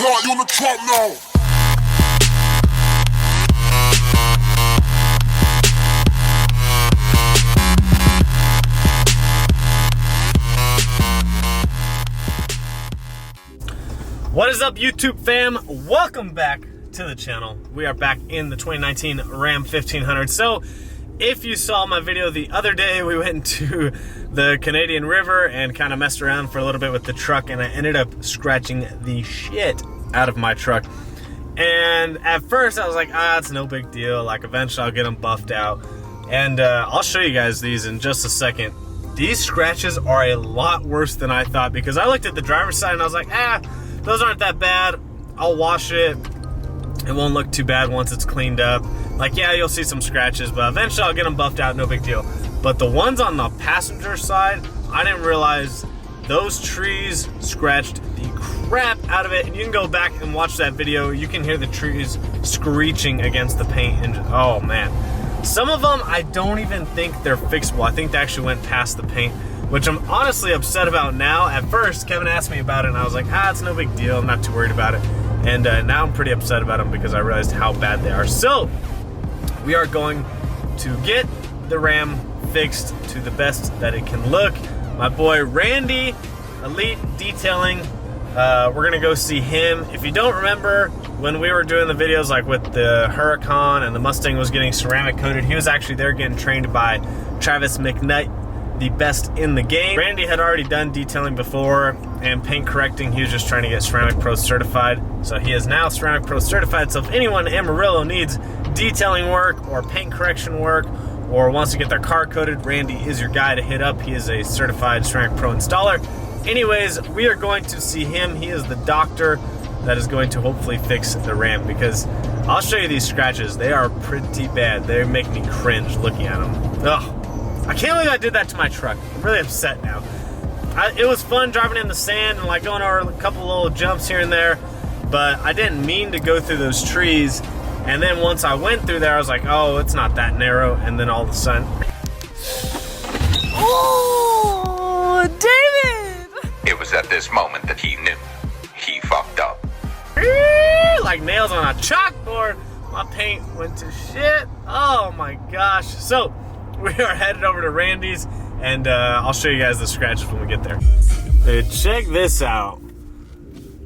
car, you in the trap now. What is up, YouTube fam? Welcome back to the channel. We are back in the 2019 Ram 1500. So, if you saw my video the other day, we went to the Canadian River and kind of messed around for a little bit with the truck, and I ended up scratching the shit out of my truck. And at first I was like, it's no big deal. Like, eventually I'll get them buffed out. And I'll show you guys these in just a second. These scratches are a lot worse than I thought, because I looked at the driver's side and I was like, those aren't that bad. I'll wash it. It won't look too bad once it's cleaned up. Like, yeah, you'll see some scratches, but eventually I'll get them buffed out, no big deal. But the ones on the passenger side, I didn't realize those trees scratched the crap out of it. And you can go back and watch that video. You can hear the trees screeching against the paint. And oh man, some of them I don't even think they're fixable. I think they actually went past the paint, which I'm honestly upset about now. At first, Kevin asked me about it, and I was like, it's no big deal. I'm not too worried about it. And now I'm pretty upset about them because I realized how bad they are. So, we are going to get the Ram fixed to the best that it can look. My boy Randy, Elite Detailing, we're gonna go see him. If you don't remember, when we were doing the videos like with the Huracan and the Mustang was getting ceramic coated, he was actually there getting trained by Travis McKnight, the best in the game. Randy had already done detailing before and paint correcting. He was just trying to get Ceramic Pro certified. So he is now Ceramic Pro certified. So if anyone in Amarillo needs detailing work or paint correction work or wants to get their car coated, Randy is your guy to hit up. He is a certified Ceramic Pro installer. Anyways, we are going to see him. He is the doctor that is going to hopefully fix the Ram, because I'll show you these scratches. They are pretty bad. They make me cringe looking at them. Ugh. I can't believe I did that to my truck. I'm really upset now. It was fun driving in the sand and like going over a couple little jumps here and there, but I didn't mean to go through those trees. And then once I went through there, I was like, oh, it's not that narrow. And then all of a sudden, oh, David! It was at this moment that he knew he fucked up. Like nails on a chalkboard. My paint went to shit. Oh my gosh. So, we are headed over to Randy's, and I'll show you guys the scratches when we get there. Dude, check this out.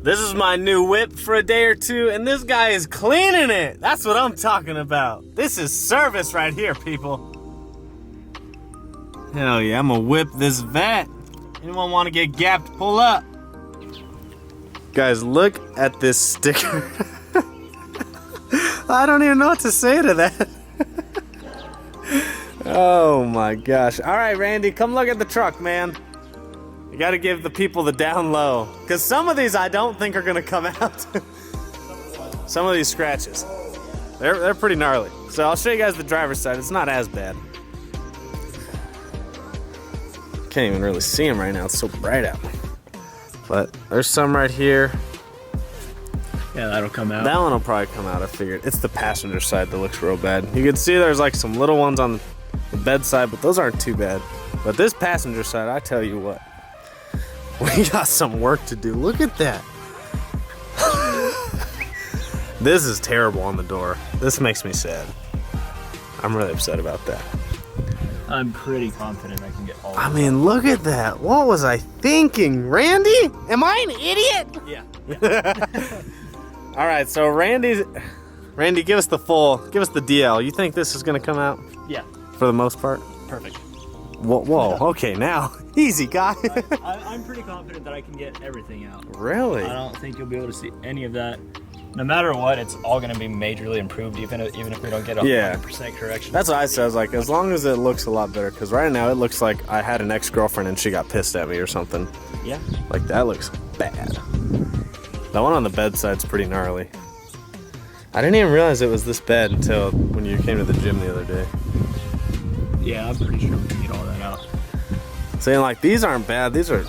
This is my new whip for a day or two, and this guy is cleaning it. That's what I'm talking about. This is service right here, people. Hell yeah, I'm gonna whip this vet. Anyone want to get gapped, pull up. Guys, look at this sticker. I don't even know what to say to that. Oh my gosh. All right, Randy, come look at the truck, man. You gotta give the people the down low, because some of these I don't think are gonna come out. Some of these scratches, they're pretty gnarly. So I'll show you guys the driver's side. It's not as bad. Can't even really see them right now. It's so bright out. But there's some right here. Yeah, that'll come out. That one will probably come out, I figured. It's the passenger side that looks real bad. You can see there's like some little ones on the bedside, but those aren't too bad. But this passenger side, I tell you what, we got some work to do. Look at that. This is terrible on the door. This makes me sad. I'm really upset about that. I'm pretty confident I can get all of I mean, look at that. What was I thinking? Randy? Am I an idiot? Yeah. All right, so Randy, give us the DL. You think this is gonna come out? Yeah. For the most part? Perfect. Whoa, okay, now. Easy, guy. I'm pretty confident that I can get everything out. Really? I don't think you'll be able to see any of that. No matter what, it's all going to be majorly improved, even if we don't get 100% correction. That's what I said. I was like, as long as it looks a lot better, because right now it looks like I had an ex-girlfriend and she got pissed at me or something. Yeah. Like, that looks bad. That one on the bedside's pretty gnarly. I didn't even realize it was this bad until when you came to the gym the other day. Yeah, I'm pretty sure we can get all that out. Saying like, these aren't bad, these are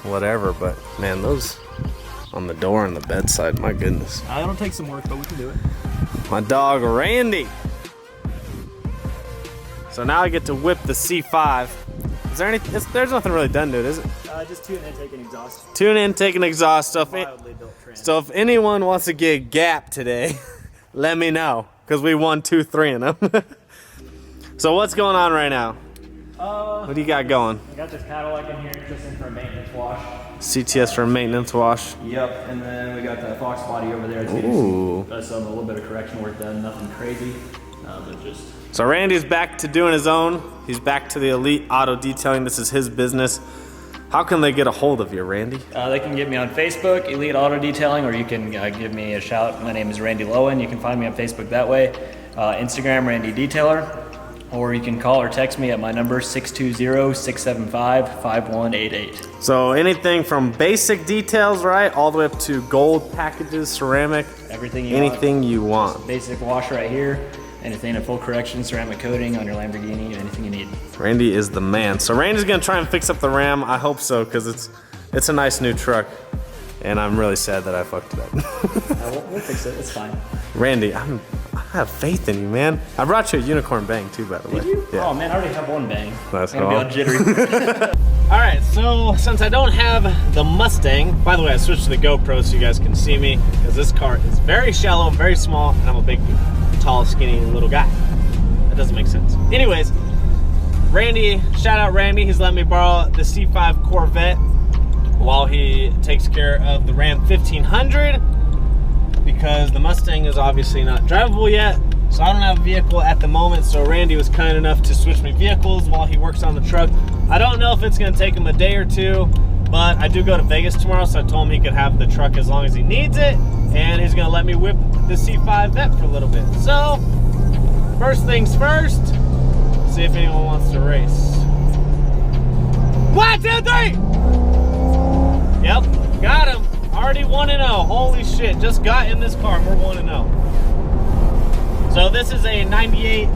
whatever, but man, those on the door and the bedside, my goodness. It'll take some work, but we can do it. My dog, Randy. So now I get to whip the C5. Is there any? There's nothing really done to it, is it? Just tune intake and exhaust. Tune intake and exhaust stuff. Wildly built trans. So if anyone wants to get Gap today, let me know, because we won 2-3 in them. So what's going on right now? What do you got going? I got this Cadillac in here just in for a maintenance wash. CTS for a maintenance wash. Yep, and then we got the Fox body over there too. Ooh. Some a little bit of correction work done, nothing crazy, but just. So Randy's back to doing his own. He's back to the Elite Auto Detailing. This is his business. How can they get a hold of you, Randy? They can get me on Facebook, Elite Auto Detailing, or you can give me a shout. My name is Randy Lowen. You can find me on Facebook that way. Instagram, Randy Detailer. Or you can call or text me at my number, 620-675-5188. So anything from basic details, right, all the way up to gold packages, ceramic, Everything you anything want. you want. Basic wash right here. Anything in full correction, ceramic coating on your Lamborghini, anything you need. Randy is the man. So Randy's gonna try and fix up the Ram. I hope so, because it's a nice new truck. And I'm really sad that I fucked it up. We'll fix it, it's fine. Randy, I have faith in you, man. I brought you a unicorn bang too, by the way. Did you? Yeah. Oh man, I already have one bang. That's I'm gonna be all jittery. All right, so since I don't have the Mustang, by the way, I switched to the GoPro so you guys can see me, because this car is very shallow, very small, and I'm a big, tall, skinny little guy. That doesn't make sense. Anyways, Randy, shout out Randy, he's letting me borrow the C5 Corvette while he takes care of the Ram 1500, because the Mustang is obviously not drivable yet. So I don't have a vehicle at the moment, so Randy was kind enough to switch me vehicles while he works on the truck. I don't know if it's gonna take him a day or two, but I do go to Vegas tomorrow, so I told him he could have the truck as long as he needs it, and he's gonna let me whip the C5 Vet for a little bit. So, first things first, see if anyone wants to race. 1, 2, 3! Yep, got him. Already 1-0. Holy shit, just got in this car and we're 1-0. So this is a 98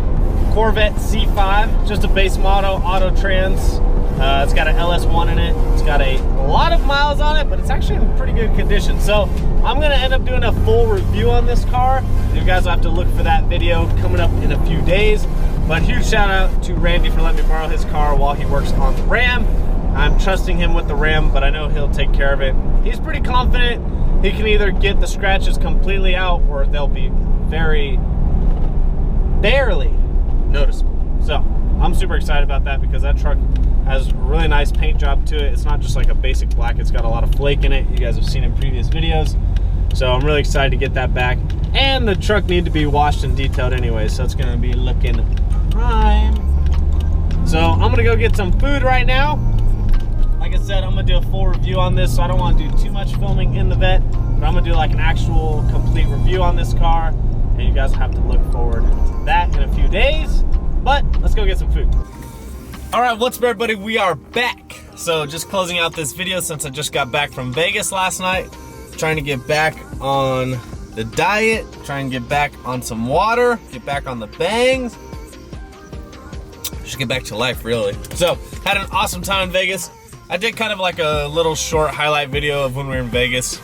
Corvette C5, just a base model, auto trans. It's got an LS1 in it. It's got a lot of miles on it, but it's actually in pretty good condition. So I'm gonna end up doing a full review on this car. You guys will have to look for that video coming up in a few days. But huge shout out to Randy for letting me borrow his car while he works on the Ram. I'm trusting him with the Ram, but I know he'll take care of it. He's pretty confident he can either get the scratches completely out or they'll be barely noticeable. So I'm super excited about that, because that truck has a really nice paint job to it. It's not just like a basic black, it's got a lot of flake in it. You guys have seen in previous videos. So I'm really excited to get that back. And the truck needs to be washed and detailed anyway, so it's gonna be looking prime. So I'm gonna go get some food right now. Like I said, I'm gonna do a full review on this, so I don't wanna do too much filming in the vet, but I'm gonna do like an actual complete review on this car, and you guys will have to look forward to that in a few days. But let's go get some food. All right, what's up everybody? We are back. So just closing out this video since I just got back from Vegas last night, trying to get back on the diet, trying to get back on some water, get back on the bangs. Just get back to life, really. So, had an awesome time in Vegas. I did kind of like a little short highlight video of when we were in Vegas.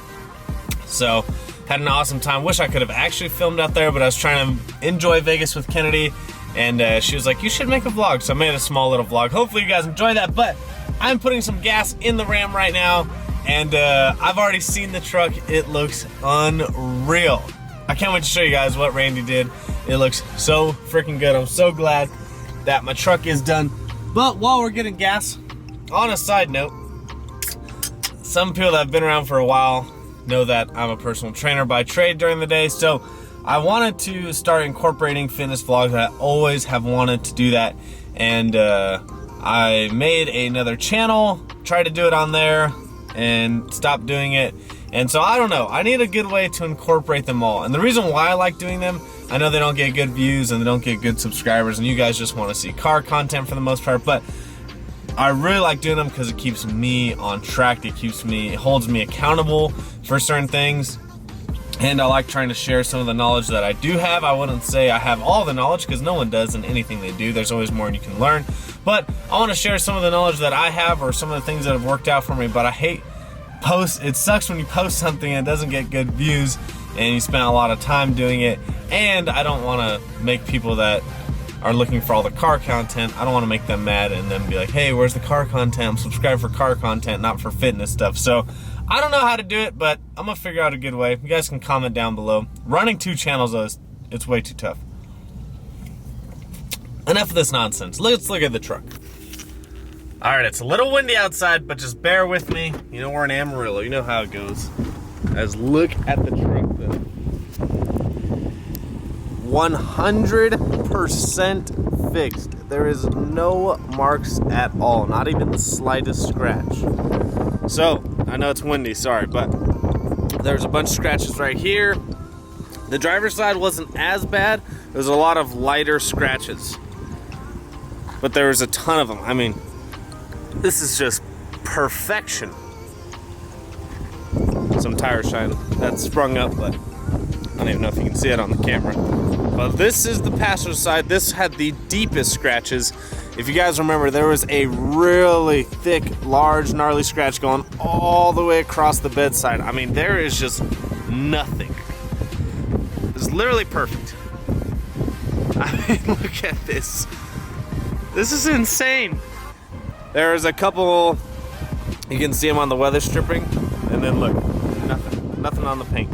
So, had an awesome time. Wish I could have actually filmed out there, but I was trying to enjoy Vegas with Kennedy, and she was like, you should make a vlog. So I made a small little vlog. Hopefully you guys enjoy that, but I'm putting some gas in the Ram right now, and I've already seen the truck. It looks unreal. I can't wait to show you guys what Randy did. It looks so freaking good. I'm so glad that my truck is done. But while we're getting gas, on a side note, some people that have been around for a while know that I'm a personal trainer by trade during the day, so I wanted to start incorporating fitness vlogs. I always have wanted to do that, and I made another channel, tried to do it on there, and stopped doing it. And so I don't know, I need a good way to incorporate them all. And the reason why I like doing them, I know they don't get good views and they don't get good subscribers, and you guys just want to see car content for the most part, but I really like doing them because it keeps me on track. It holds me accountable for certain things. And I like trying to share some of the knowledge that I do have. I wouldn't say I have all the knowledge, because no one does in anything they do. There's always more you can learn. But I want to share some of the knowledge that I have, or some of the things that have worked out for me. But I hate posts. It sucks when you post something and it doesn't get good views and you spend a lot of time doing it. And I don't want to make people that are looking for all the car content. I don't want to make them mad and then be like, hey, where's the car content? I'm subscribed for car content, not for fitness stuff. So I don't know how to do it, but I'm gonna figure out a good way. You guys can comment down below. Running 2 channels though, it's way too tough. Enough of this nonsense. Let's look at the truck. All right, it's a little windy outside, but just bear with me. You know, we're in Amarillo. You know how it goes. Let's look at the truck though. 100% fixed. There is no marks at all, not even the slightest scratch. So, I know it's windy, sorry, but there's a bunch of scratches right here. The driver's side wasn't as bad. There's a lot of lighter scratches, but there was a ton of them. I mean, this is just perfection. Some tire shine that sprung up, but I don't even know if you can see it on the camera. But this is the passenger side. This had the deepest scratches. If you guys remember, there was a really thick, large, gnarly scratch going all the way across the bedside. I mean, there is just nothing. It's literally perfect. I mean, look at this. This is insane. There's a couple, you can see them on the weather stripping, and then look, nothing on the paint.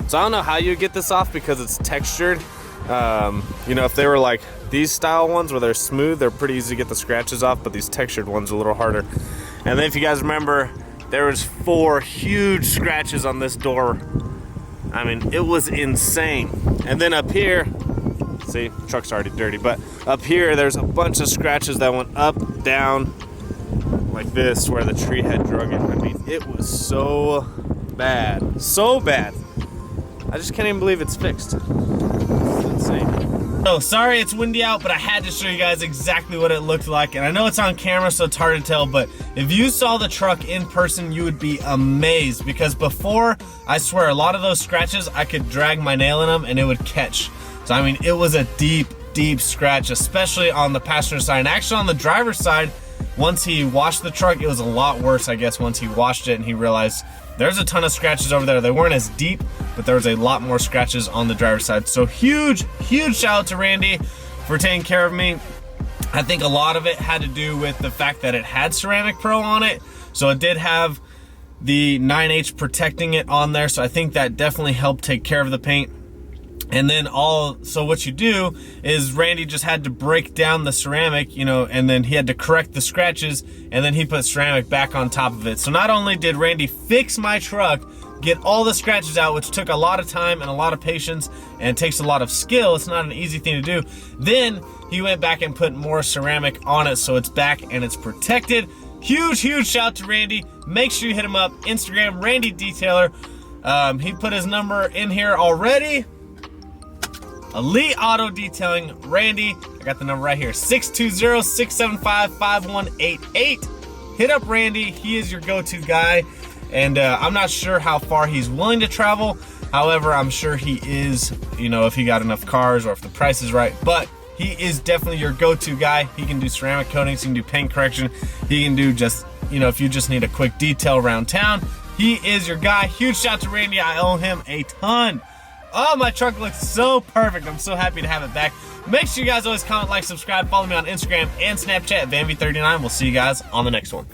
So I don't know how you get this off because it's textured. You know, if they were like these style ones where they're smooth, they're pretty easy to get the scratches off, but these textured ones are a little harder. And then if you guys remember, there was 4 huge scratches on this door. I mean, it was insane. And then up here, see, the truck's already dirty, but up here, there's a bunch of scratches that went up, down, like this, where the tree had drug it. I mean, it was so bad. So bad. I just can't even believe it's fixed. It's insane. So, sorry it's windy out, but I had to show you guys exactly what it looked like. And I know it's on camera, so it's hard to tell, but if you saw the truck in person, you would be amazed. Because before, I swear, a lot of those scratches, I could drag my nail in them and it would catch. So, I mean, it was a deep, deep scratch, especially on the passenger side. And actually on the driver's side, once he washed the truck, it was a lot worse, I guess, once he washed it and he realized there's a ton of scratches over there. They weren't as deep, but there was a lot more scratches on the driver's side. So huge, huge shout out to Randy for taking care of me. I think a lot of it had to do with the fact that it had Ceramic Pro on it. So it did have the 9H protecting it on there. So I think that definitely helped take care of the paint. And then so what you do is Randy just had to break down the ceramic, you know, and then he had to correct the scratches, and then he put ceramic back on top of it. So not only did Randy fix my truck, get all the scratches out, which took a lot of time and a lot of patience, and it takes a lot of skill. It's not an easy thing to do. Then he went back and put more ceramic on it, so it's back and it's protected. Huge, huge shout out to Randy. Make sure you hit him up, Instagram, Randy Detailer. He put his number in here already. Elite Auto Detailing, Randy. I got the number right here, 620-675-5188. Hit up Randy. He is your go-to guy. And I'm not sure how far he's willing to travel. However, I'm sure he is, you know, if he got enough cars or if the price is right. But he is definitely your go-to guy. He can do ceramic coatings, he can do paint correction. He can do just, you know, if you just need a quick detail around town, he is your guy. Huge shout out to Randy. I owe him a ton. Oh, my truck looks so perfect. I'm so happy to have it back. Make sure you guys always comment, like, subscribe, follow me on Instagram and Snapchat at VanV39. We'll see you guys on the next one.